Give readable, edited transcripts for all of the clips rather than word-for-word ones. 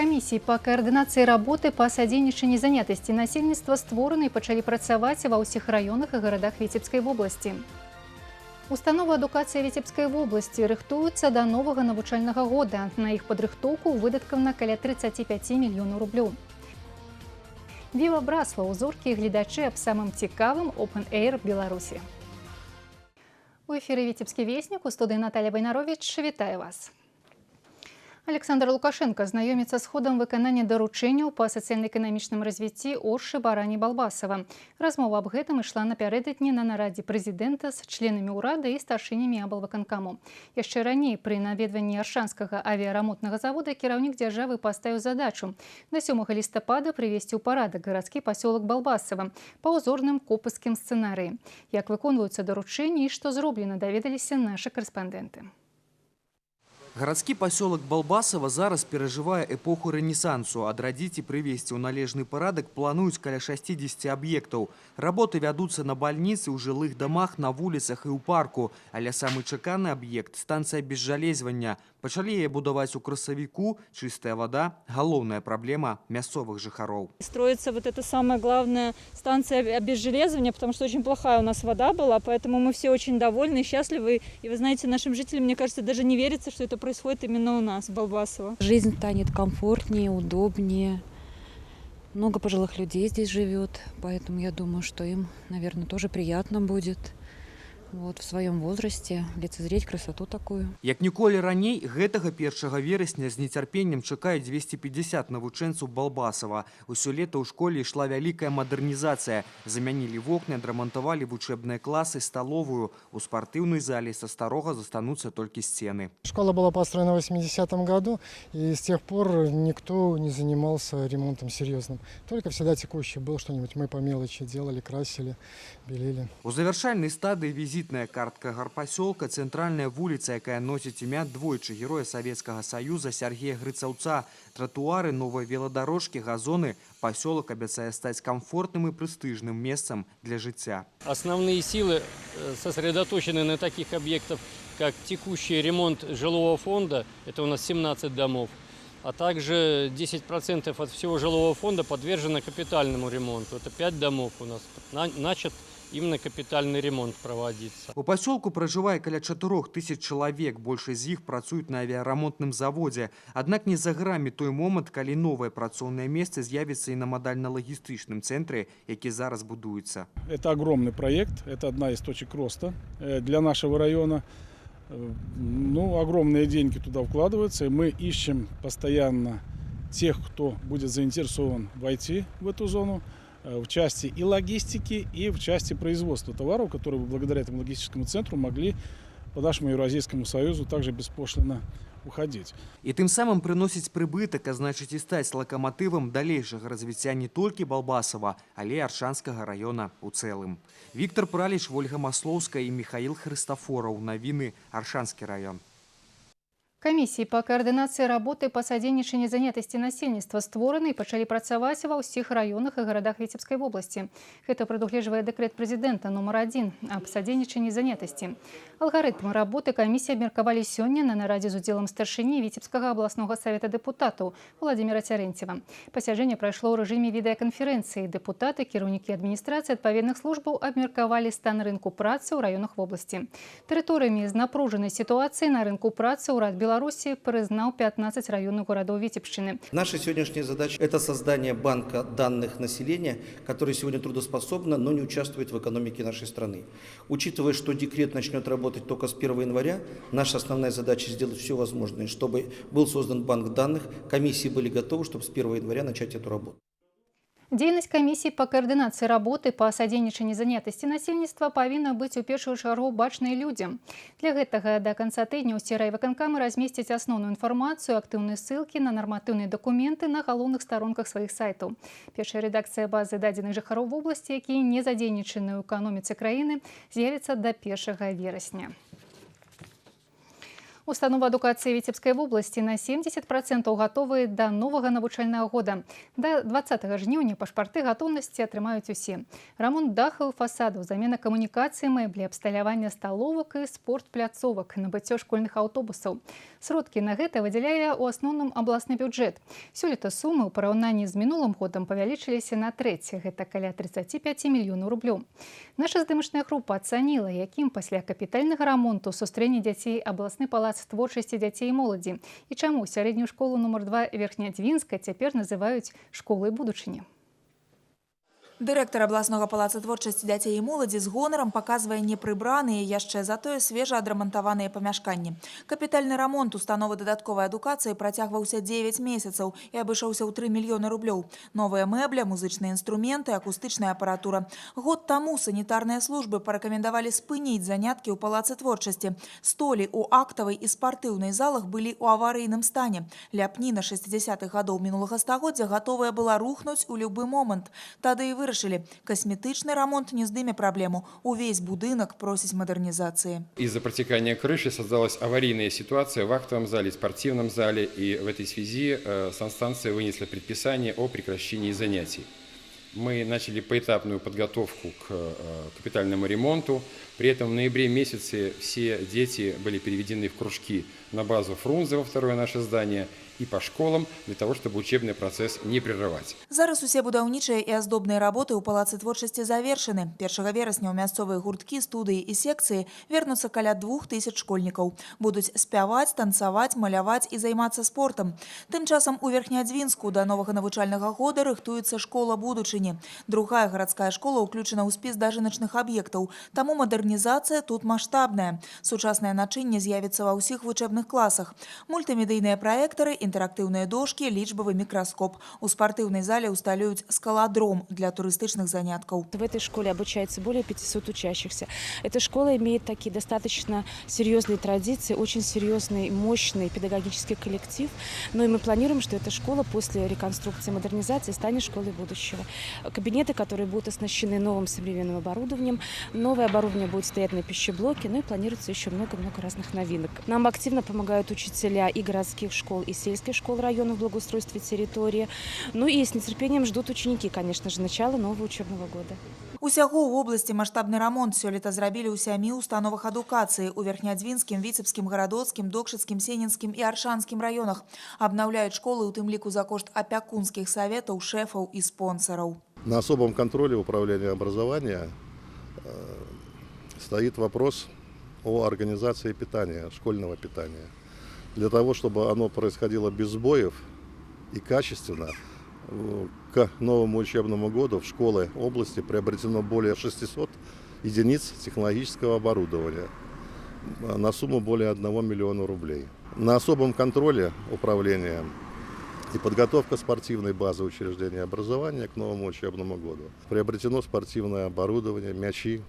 Камісіі па каардынацыі работы па садзейнічанні занятасці насельніцтва створаны і пачалі працаваць ва ўсіх раёнах і гарадах Віцебскай вобласці. Установы адукацыі Віцебскай вобласці рыхтуюцца да новага навучальнага года. На іх падрыхтоўку выдаткавана каля 35 мільёнаў рублёў. Віва Браслаў, узоркі і гледачы аб самым цікавым Open Air Беларусі. У эфіры Віцебскі веснік, у студыі Наталья Байнарович. Вітаю вас. Александр Лукашенко знаёміцца з ходам выканання даручэнняў па сацыяльна-эканамічным развіцці Оршы, Барані, Балбасава. Размова аб гэтым ішла напярэдадні на нарадзе прэзідэнта з членамі ўрада і старшынямі аблвыканкаму. Яшчэ раней пры наведванні Аршанскага авіярамонтнага завода кіраўнік дзяржавы паставіў задачу да 7 лістапада прывесці ў парадак гарадскі пасёлак Балбасава па ўзорным копыцкім сцэнарыі. Як выконваюцца даручэнні і што зроблена, даведаліся нашы карэспандэнты. Гарадскі пасёлак Балбасава зараз перажывае эпоху рэнесансу. Адрадзіць і прывесці ў належны парадак плануюць каля 60 аб'ектаў. Работы вядуцца на бальніцы, ў жылых дамах, на вуліцах і ў парку. Але самы чаканы аб'ект – станцыя безжалезвання. Пачалі яе будаваць у красавіку, чыстая вода – галоўная праблема мясцовых жыхароў. Строится вот эта самая главная станция обезжелезывания, потому что очень плохая у нас вода была, поэтому мы все очень довольны и счастливы. И вы знаете, нашим жителям, мне кажется, даже не верится, что это происходит именно у нас, в Балбасово. Жизнь станет комфортнее, удобнее. Много пожилых людей здесь живет, поэтому я думаю, что им, наверное, тоже приятно будет. Вот, в своем возрасте лицезреть красоту такую. Як ніколі раней, гэтага 1 верасня з нецярпеннем чакаюць 250 навучэнцаў Балбасава. Усё лета ў школе ішла вялікая мадэрнізацыя. Замянілі вокны, адрамантавалі вучэбныя класы, сталовую. У спартыўнай зале са старога застануцца толькі сцены. Школа была построена в 80-м году, и с тех пор никто не занимался ремонтом серьезным. Только всегда текущий был что-нибудь. Мы по мелочи делали, красили, белили. У завяршальнай стадыі візітная картка гарпасёлка, цэнтральная вуліца, якая носіць імя двойчы героя Савецкага Саюза Сергея Грыцаўца. Тротуары, новыя веладарожкі, газоны. Пасёлак абяцае стаць комфортным и престижным местом для жыцця. Основные силы сосредоточены на таких объектах, как текущий ремонт жилого фонда, это у нас 17 домов, а также 10% от всего жилого фонда подвержено капитальному ремонту. Это 5 домов у нас начат именно капитальный ремонт проводиться. У пасёлку пражывае каля 4000 чалавек, большасць з іх працуюць на авіярамонтным заводзе. Аднак не за грамі той момант, калі новае працоўнае месца з'явіцца і на мадальна-лагістычным цэнтры, які зараз будуецца. Это огромный проект, это одна из точек роста для нашего района. Ну, огромные деньги туда вкладываются, и мы ищем постоянно тех, кто будет заинтересован войти в эту зону, в части и логистики, и в части производства товаров, которые бы благодаря этому логистическому центру могли по нашему Евразийскому союзу также беспошлино уходить. І тым самым прыносіць прыбытак, а значыць і стаць лакаматывам далейшага развіцця не толькі Балбасава, але і Аршанскага района ў цэлым. Віктор Праліч, Ольга Маслоўская і Михаил Хрыстофораў. Навіны, Аршанскі раён. Камісіі па каардынацыі работы па садзейнічанні занятасці насельніцтва створаны і пачалі працаваць ва ўсіх раёнах і гарадах Віцебскай вобласці. Гэта прадугледжвае дэкрэт прэзідэнта нумар 1 аб садзейнічанні занятасці. Алгарытмы работы камісіі абмеркавалі сёння на нарадзе з удзелам старшыні Віцебскага абласнога савета дэпутатаў Владзіміра Цярэнцева. Пасяджэнне прайшло ў рэжыме відэаканферэнцыі. Дэпутаты, кіраўнікі адміністрацыі адпаведных службаў абмеркавалі стан рынку працы ў раёнах вобласці. Тэрыторыямі з напружанай сітуацыяй на рынку працы ўрад Беларуси признал 15 районных городов Витебщины. Наша сегодняшняя задача – это создание банка данных населения, который сегодня трудоспособно, но не участвует в экономике нашей страны. Учитывая, что декрет начнет работать только с 1 января, наша основная задача – сделать все возможное, чтобы был создан банк данных, комиссии были готовы, чтобы с 1 января начать эту работу. Дзейнасць камісіі па каардынацыі работы па садзейнічанні занятасці насельніцтва павінна быць у першую чаргу бачнай людзям. Для гэтага да канца тыдня ўсе райвыканкамы размесцяць асноўную інфармацыю, актыўныя ссылкі на нарматыўныя дакументы на галоўных старонках сваіх сайтаў. Першая рэдакцыя базы дадзеных жыхароў вобласці, якія не задзейнічаны ў эканоміцы краіны, з'явіцца да 1 верасня. Установа адукацыі Віцебскай вобласці на 70% гатовы да новага навучальнага года. Да 20 жніўня пашпарты гатоўнасці атрымаюць усе. Рамонт дахаў, фасадаў, замена камунікацыі, мэблі, абсталявання сталовак і спортпляцовак, набыццё школьных аўтобусаў. Сродкі на гэта выдзяляе ў асноўным абласны бюджэт. Сёлета сумы ў параўнанні з мінулым годам павялічыліся на трэць, гэта каля 35 мільёнаў рублёў. Наша здымачная група ацаніла, якім пасля капітальнага рамонту сустрэне дзяцей абласны палац творчасці дзяцей і моладзі і чаму сярэднюю школу нумар 2 Верхнядзвінска цяпер называюць школай будучыні. Дырэктар абласнога палаца творчасці дзяцей і моладзі з гонарам паказвае непрыбраныя, яшчэ затое свежа адрамантаваныя памяшканні. Капітальны рамонт установы дадатковай адукацыі працягваўся 9 месяцаў і абышоўся ў 3 мільёны рублёў. Новыя мэбля, музычныя інструменты, акустычная апаратура. Год таму санітарныя службы парэкамендавалі спыніць заняткі ў палацы творчасці. Столі ў актавай і спартыўнай залах былі ў аварыйным стане. Ляпніна 60-х гадоў мінулага стагоддзя гатовая была рухнуць у любы момант. Тады і вырашылі, косметичный ремонт не сдымет проблему. Увесь будинок просит модернизации. Из-за протекания крыши создалась аварийная ситуация в актовом зале, спортивном зале. И в этой связи санстанция вынесла предписание о прекращении занятий. Мы начали поэтапную подготовку к капитальному ремонту. При этом в ноябре месяце все дети были переведены в кружки на базу Фрунзе во второе наше здание и по школам для того, чтобы учебный процесс не прерывать. Зараз усе будаўнічыя і аздобныя работы ў палацы творчасці завершаны. 1 верасня ў мясцовыя гурткі, студыі і секцыі вернуцца каля 2000 школьнікаў. Будуць спяваць, танцаваць, маляваць і займацца спортам. Тым часам у Верхнядзвінску да новага навучальнага года рыхтуецца школа будучыні. Другая гарадская школа ўключана ў спіс дажыначных аб'ектаў, таму мадэрнізацыя тут маштабная. Сучаснае начынне з'явіцца ва ўсіх вучэбных класах. Мультымедыйныя праектары, интерактивные дошки, личбовый микроскоп. У спортивной зале усталюют скалодром для туристичных занятков. В этой школе обучается более 500 учащихся. Эта школа имеет такие достаточно серьезные традиции, очень серьезный, мощный педагогический коллектив. Но и мы планируем, что эта школа после реконструкции и модернизации станет школой будущего. Кабинеты, которые будут оснащены новым современным оборудованием. Новое оборудование будет стоять на пищеблоке, ну и планируется еще много-много разных новинок. Нам активно помогают учителя и городских школ, и сельских школ районов в благоустройстве территории. Ну и с нетерпением ждут ученики, конечно же, начала нового учебного года. Усяго ў вобласці маштабны рамонт сёлета зрабілі ў 7 установах адукацыі ў Верхнядзвінскім, Віцебскім, Гарадоцкім, Докшыцкім, Сенінскім і Аршанскім раёнах. Абнаўляюць школы ў тым ліку за кошт апякунскіх саветаў, шэфаў і спонсораў. На особом контроле управления образования стоит вопрос о организации питания, школьного питания. Для того, чтобы оно происходило без сбоев и качественно, к новому учебному году в школы области приобретено более 600 единиц технологического оборудования на сумму более 1 миллиона рублей. На особом контроле управления и подготовка спортивной базы учреждения образования к новому учебному году. Приобретено спортивное оборудование, мячи,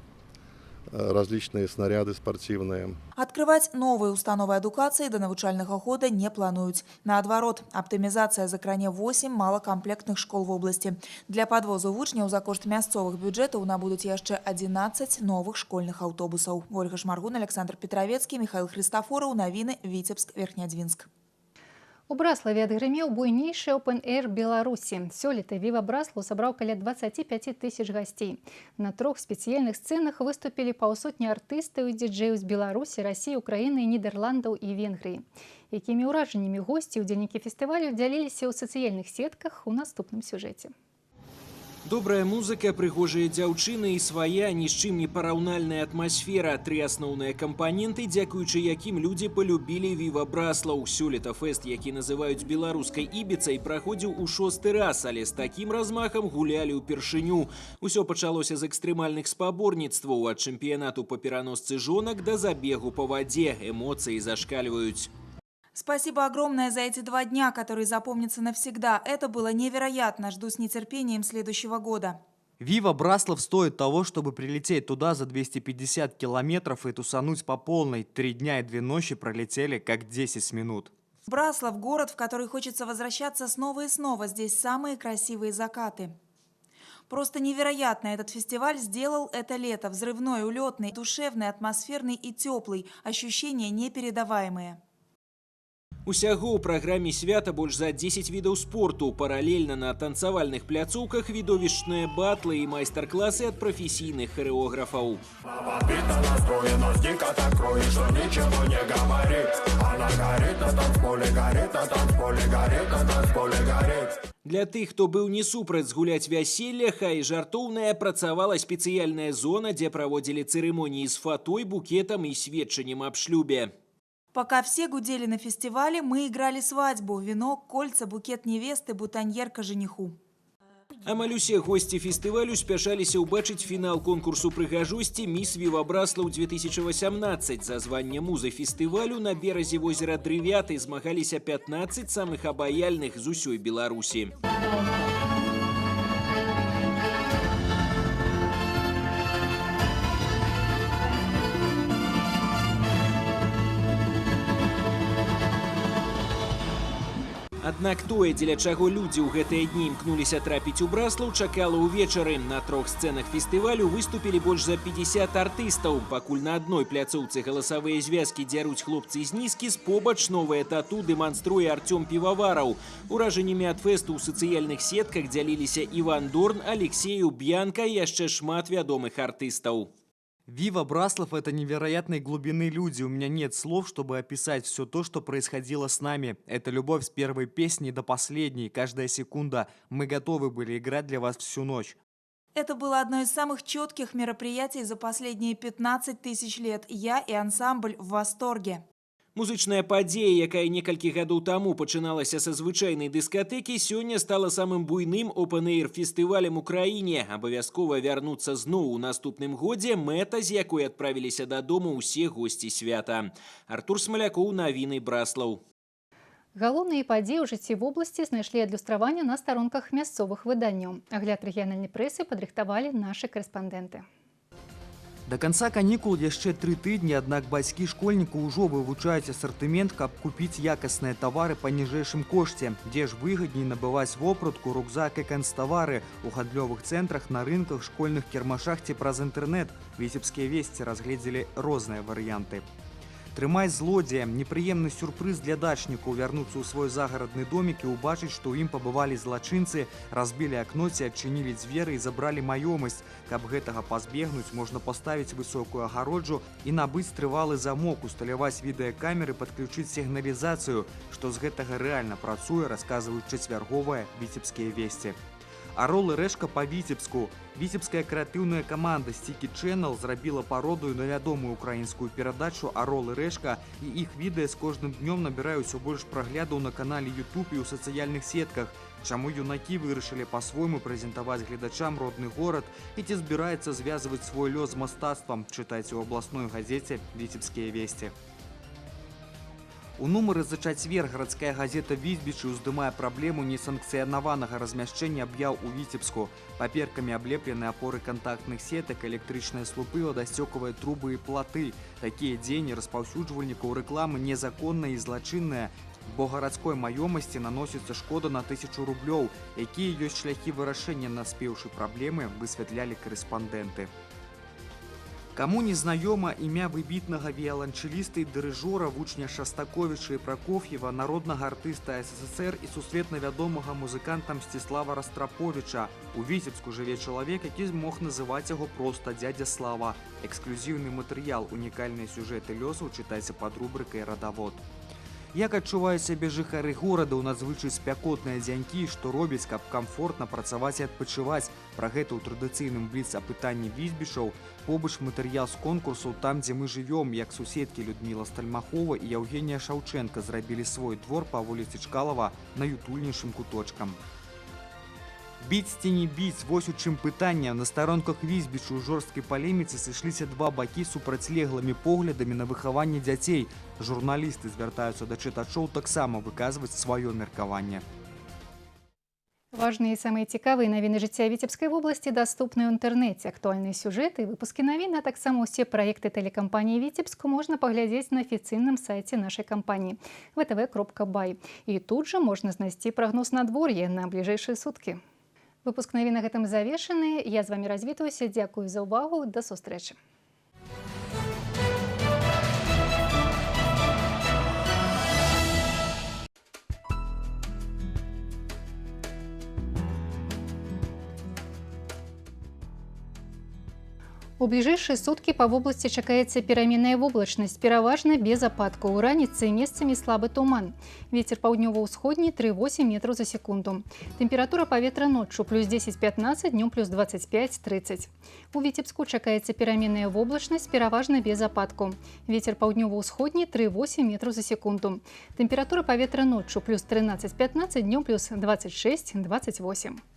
различные снаряды спортивные. Открывать новые установы адукацыі до навучальнага года не плануюць. Наадварот, аптымізацыя закране 8 малакамплектных школ в области. Для подвозу вучняў за кошт мясцовых бюджэтаў набудуць яшчэ 11 новых школьных аўтобусаў. Ольга Шмаргун, Александр Петровецкий, Михаил Христофоров. Навіны, Віцебск, Верхнядзвінск. У Браславе адгрымеў буйнейшы Open-Air Беларусі. Сёлета Viva Браслу сабраў каля 25 тысяч гасцей. На 3 спецыяльных сцэнах выступілі паўсотні артыстаў і діджэяў з Беларусі, Расіі, Украіны, Нідерландаў і Венгрыі. Якімі ўражаннямі госці ўдзельнікі фестывалю дзяліліся ў сацыяльных сетках у наступным сюжэце. Добрая музыка, прыгожыя дзяўчыны і свая ні з чым не параўнальная атмасфера. 3 асноўныя кампаненты, дзякуючы якім людзі полюбілі Viva Браслаў. Сёлета фэст, які называюць беларускай Ібіцай, праходзіў у 6-й раз, але з такім размахам гулялі ўпершыню. Усё пачалося з экстрэмальных спаборніцтваў, ад чэмпіянату па пераносцы жонак да забегу па вадзе. Эмоцыі зашкальваюць. Спасибо огромное за эти 2 дня, которые запомнятся навсегда. Это было невероятно. Жду с нетерпением следующего года. Viva Браслав стоит того, чтобы прилететь туда за 250 километров и тусануть по полной. 3 дня и 2 ночи пролетели как 10 минут. Браслав – город, в который хочется возвращаться снова и снова. Здесь самые красивые закаты. Просто невероятно этот фестиваль сделал это лето. Взрывной, улетный, душевный, атмосферный и теплый. Ощущения непередаваемые. Усяго ў праграме свята больш за 10 відаў спорту. Паралельна на танцавальных пляцоўках відовішчныя батлы і майстар-класы ад прафесійных харэографаў. Для тых, хто быў не супраць згуляць вяселле, хай жартоўная, працавала спецыяльная зона, дзе праводзілі цырымоніі з фатой, букетам і сведчаннем аб шлюбе. Пока все гудели на фестивале, мы играли свадьбу. Венок, кольца, букет невесты, бутоньерка жениху. Амаль усе госці фестывалю спяшаліся ўбачыць фінал конкурсу прыгажосці «Міс Віва Браслаў 2018». За званне музы фестывалю на беразе возера Дрывяты змагаліся 15 самых абаяльных з усёй Беларусі. Аднак тое, дзеля чаго людзі ў гэтыя дні імкнуліся трапіць у Браслаў, чакала ўвечары. На 3 сцэнах фестывалю выступілі больш за 50 артыстаў. Пакуль на адной пляцоўцы галасавыя звязкі дзяруць хлопцы з нізкі, побач новае тату дэманструе Артём Півавараў. Уражаннямі ад фэсту ў сацыяльных сетках дзяліліся Іван Дорн, Алексею, Бьянка і яшчэ шмат вядомых артыстаў. Вива Браслов – это невероятной глубины люди. У меня нет слов, чтобы описать все то, что происходило с нами. Это любовь с первой песни до последней. Каждая секунда. Мы готовы были играть для вас всю ночь. Это было одно из самых четких мероприятий за последние 15 тысяч лет. Я и ансамбль в восторге. Музычная падзея, якая некалькі гадоў таму пачыналася са звычайнай дыскатэкі, сёння стала самым буйным open-air фестывалем у краіне. Абавязкова вярнуцца зноў у наступным годзе, мэта, з якой адправіліся дадому ўсе госці свята. Артур Смалякоў, навіны Браслаў. Галоўныя падзеі ў жыцці вобласці знайшлі адлюстраванне на старонках мясцовых выданняў. Агляд рэгіянальнай прэсы падрыхтавалі нашы корэспандэнты. До конца канікул яшчэ 3 тыдні, аднак бацькі школьнікаў ужо вывучаюць асартымент, каб купіць якасныя тавары па ніжэйшым кошце. Дзе ж выгадней набываць вопратку, рюкзак і канцтавары у гандлёвых цэнтрах, на рынках, школьных кірмашах ці праз інтэрнэт. Віцебскія весці разгледзелі розныя варыянты. Трымай злодзеям. Непрыемны сюрпрыз для дачнікаў вярнуцца ў свой загарадны домік і ўбачыць, што ў ім пабывалі злачынцы, разбілі акно ці адчынілі дзверы і забралі маёмасць. Каб гэтага пазбегнуць, можна паставіць высокую агароджу і набыць трывалы замок, усталяваць відэакамеры, падключыць сігналізацыю. Што з гэтага рэальна працуе, расказваюць чацвярговыя віцебскія весці. Арол і рэшка па Віцебску. Віцебская крэатыўная каманда Sticky Channel зрабіла пародыю на вядомую украінскую перадачу «Арол і рэшка», і іх відэа з кожным днём набіраюць усё больш праглядаў на канале YouTube і ў сацыяльных сетках. Чаму юнакі вырашылі па-свойму прэзентаваць гледачам родны горад і ці збіраецца звязваць свой лёс з мастацтвам, чытайце ў абласной газеце «Віцебскія весці». У нумары за чацвер гарадская газета «Візбічы» уздымае праблему несанкцыянаванага размяшчэння аб'яў у Віцебску. Паперкамі аблеплены апоры кантактных сетак, электрычныя слупы, вадасцёкавыя трубы і платы. Такія дзеянні распаўсюджвальнікаў рэкламы незаконныя і злачынныя, бо гарадской маёмасці наносіцца шкода на 1000 рублёў. Якія ёсць шляхі вырашэння наспеўшай праблемы, высвятлялі корэспандэнты. Каму незнаёма імя выбітнага віяланчэліста і дырыжора, вучня Шастаковіча і Пракоф'ева, народнага артыста СССР і сусветна вядомага музыканта Мсціслава Растраповіча. У Віцебску жыве чалавек, які мог называць яго проста дзядзя Слава. Эксклюзіўны матэрыял, унікальныя сюжэты лёсаў чытайце пад рубрыкай «Радавод». Як адчуваюць сябе жыхары горада ў надзвычай спякотныя дзянькі, што робіць, каб камфортна працаваць і адпачываць. Пра гэта ў традыцыйным бліц-апытанні візбішаў. Побач матэрыял з конкурсаў «Там, дзе мы жывём», як суседкі Людміла Стальмахова і Яўгенія Шаўчэнка зрабілі свой двор па вуліцы Чкалава найутульнейшым куточкам. Біць ці не біць, вось у чым пытанне. На старонках Візбічу ў жорсткай палеміцы сышліся два бакі супрацьлеглымі поглядамі на выхаванне дзяцей. Журналісты звяртаюцца да чытачоў таксама выказваць сваё меркаванне. Важные и самые цікавыя навіны жыцця Віцебскай вобласці даступны ў інтэрнэце. Актуальныя сюжэты, выпускі навін, а таксама ўсе праекты тэлекампаніі «Віцебск» можна паглядзець на афіцыйным сайце нашай кампаніі vtv.by. І тут жа можна знайсці прагноз надвор'я на бліжэйшыя суткі. Выпуск навін на гэтым завершаны. Я з вами развітваюся. Дзякую за ўвагу. Да сустрэчы. У бліжэйшыя суткі па вобласці чакаецца пераменная воблачнасць, пераважна без ападкаў. У раніцы месцамі слабы туман. Вецер паўднёва-ўсходні 3,8 метраў за секунду. Тэмпература паветра ноччу плюс 10-15, днём плюс 25-30. У Віцебску чакаецца пераменная воблачнасць, пераважна без ападкаў. Вецер паўднёва-ўсходні 3,8 метраў за секунду. Тэмпература паветра ноччу плюс 13-15, днём плюс 26-28.